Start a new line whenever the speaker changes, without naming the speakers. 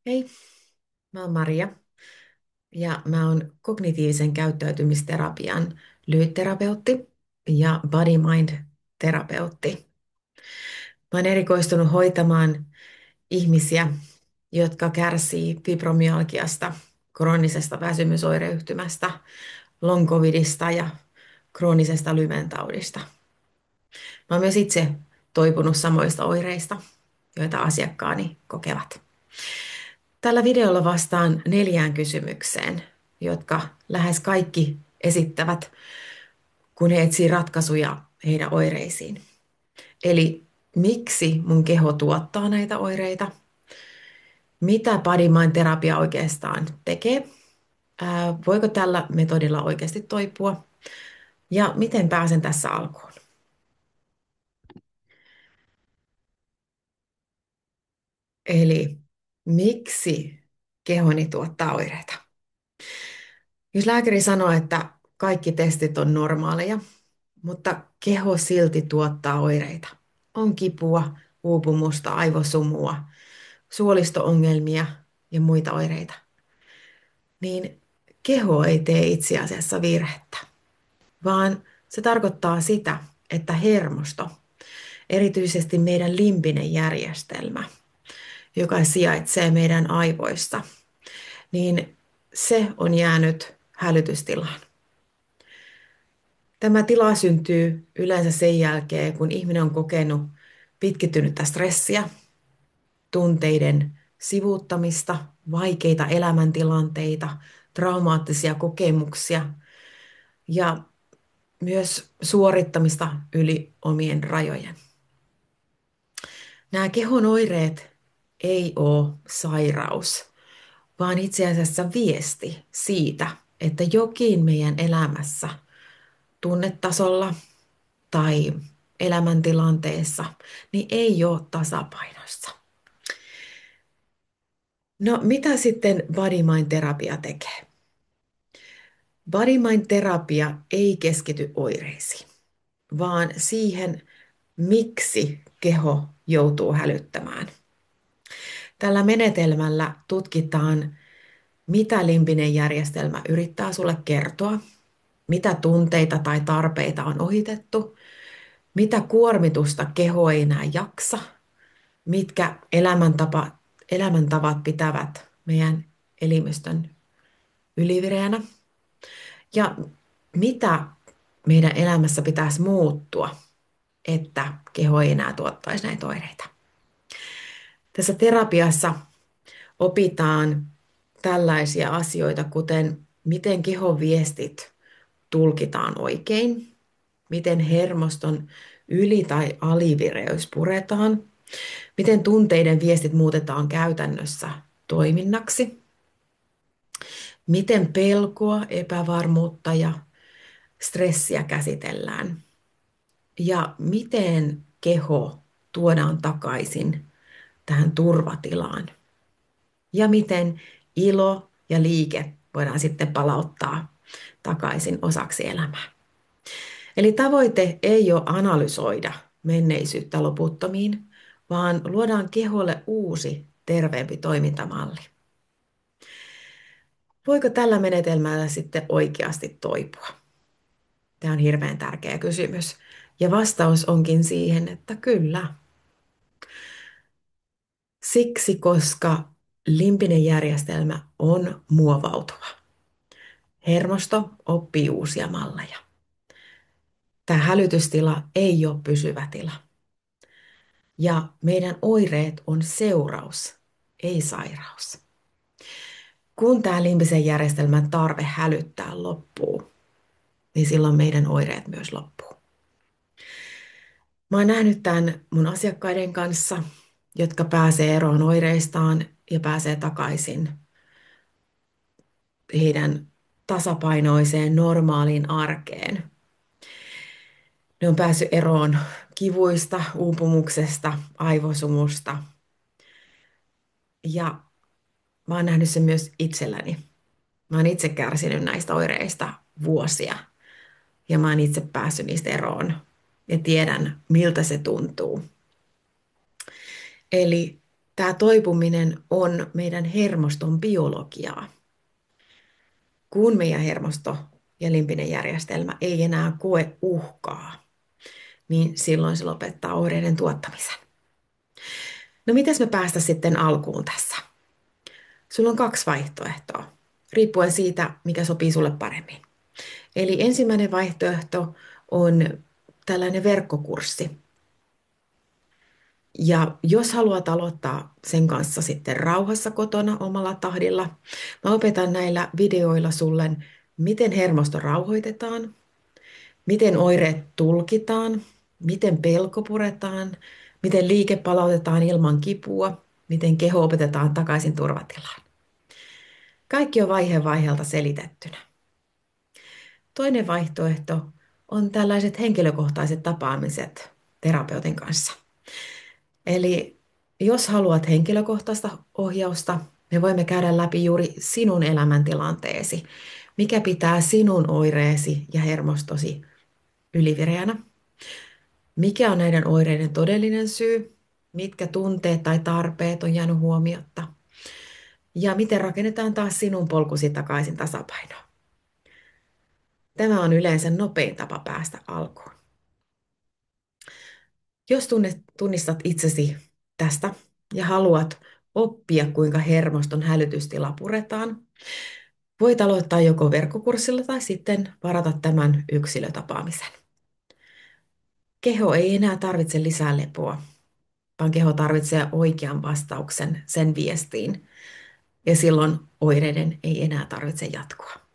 Hei, mä oon Maria ja mä oon kognitiivisen käyttäytymisterapian lyhytterapeutti ja body-mind-terapeutti. Mä oon erikoistunut hoitamaan ihmisiä, jotka kärsii fibromyalgiasta, kroonisesta väsymysoireyhtymästä, long covidista ja kroonisesta lyventaudista. Mä oon myös itse toipunut samoista oireista, joita asiakkaani kokevat. Tällä videolla vastaan 4 kysymykseen, jotka lähes kaikki esittävät, kun he etsii ratkaisuja heidän oireisiin. Eli miksi mun keho tuottaa näitä oireita? Mitä body mind terapia oikeastaan tekee? Voiko tällä metodilla oikeasti toipua? Ja miten pääsen tässä alkuun? Eli miksi kehoni tuottaa oireita? Jos lääkäri sanoo, että kaikki testit on normaaleja, mutta keho silti tuottaa oireita. On kipua, uupumusta, aivosumua, suolisto-ongelmia ja muita oireita. Niin keho ei tee itse asiassa virhettä, vaan se tarkoittaa sitä, että hermosto, erityisesti meidän limbinen järjestelmä, joka sijaitsee meidän aivoissa, niin se on jäänyt hälytystilaan. Tämä tila syntyy yleensä sen jälkeen, kun ihminen on kokenut pitkittynyttä stressiä, tunteiden sivuuttamista, vaikeita elämäntilanteita, traumaattisia kokemuksia ja myös suorittamista yli omien rajojen. Nämä kehon oireet ei ole sairaus, vaan itse asiassa viesti siitä, että jokin meidän elämässä tunnetasolla tai elämäntilanteessa niin ei ole tasapainossa. No mitä sitten body mind terapia tekee? Body mind terapia ei keskity oireisiin, vaan siihen, miksi keho joutuu hälyttämään. Tällä menetelmällä tutkitaan, mitä limbinen järjestelmä yrittää sulle kertoa, mitä tunteita tai tarpeita on ohitettu, mitä kuormitusta keho ei enää jaksa, mitkä elämäntavat pitävät meidän elimistön ylivireänä ja mitä meidän elämässä pitäisi muuttua, että keho ei enää tuottaisi näitä oireita. Tässä terapiassa opitaan tällaisia asioita, kuten miten kehon viestit tulkitaan oikein, miten hermoston yli- tai alivireys puretaan, miten tunteiden viestit muutetaan käytännössä toiminnaksi, miten pelkoa, epävarmuutta ja stressiä käsitellään ja miten keho tuodaan takaisin tähän turvatilaan ja miten ilo ja liike voidaan sitten palauttaa takaisin osaksi elämää. Eli tavoite ei ole analysoida menneisyyttä loputtomiin, vaan luodaan keholle uusi, terveempi toimintamalli. Voiko tällä menetelmällä sitten oikeasti toipua? Tämä on hirveän tärkeä kysymys. Ja vastaus onkin siihen, että kyllä. Siksi, koska limbinen järjestelmä on muovautuva. Hermosto oppii uusia malleja. Tämä hälytystila ei ole pysyvä tila. Ja meidän oireet on seuraus, ei sairaus. Kun tämä limbisen järjestelmän tarve hälyttää loppuu, niin silloin meidän oireet myös loppuu. Mä oon nähnyt tämän mun asiakkaiden kanssa, jotka pääsee eroon oireistaan ja pääsee takaisin heidän tasapainoiseen normaaliin arkeen. Ne on päässyt eroon kivuista, uupumuksesta, aivosumusta. Ja mä oon nähnyt sen myös itselläni. Mä oon itse kärsinyt näistä oireista vuosia ja mä oon itse päässyt niistä eroon ja tiedän, miltä se tuntuu. Eli Tämä toipuminen on meidän hermoston biologiaa. Kun meidän hermosto ja limbinen järjestelmä ei enää koe uhkaa, niin silloin se lopettaa oireiden tuottamisen. No mitäs me päästä sitten alkuun tässä? Sulla on kaksi vaihtoehtoa, riippuen siitä, mikä sopii sulle paremmin. Eli ensimmäinen vaihtoehto on tällainen verkkokurssi. Ja jos haluat aloittaa sen kanssa sitten rauhassa kotona omalla tahdilla, mä opetan näillä videoilla sulle, miten hermosto rauhoitetaan, miten oireet tulkitaan, miten pelko puretaan, miten liike palautetaan ilman kipua, miten keho opetetaan takaisin turvatilaan. Kaikki on vaihe vaiheelta selitettynä. Toinen vaihtoehto on tällaiset henkilökohtaiset tapaamiset terapeutin kanssa. Eli jos haluat henkilökohtaista ohjausta, me voimme käydä läpi juuri sinun elämäntilanteesi, mikä pitää sinun oireesi ja hermostosi ylivireänä, mikä on näiden oireiden todellinen syy, mitkä tunteet tai tarpeet on jäänyt huomiotta ja miten rakennetaan taas sinun polkusi takaisin tasapainoon. Tämä on yleensä nopein tapa päästä alkuun. Jos tunnistat itsesi tästä ja haluat oppia, kuinka hermoston hälytystila puretaan, voit aloittaa joko verkkokurssilla tai sitten varata tämän yksilötapaamisen. Keho ei enää tarvitse lisää lepoa, vaan keho tarvitsee oikean vastauksen sen viestiin, ja silloin oireiden ei enää tarvitse jatkua.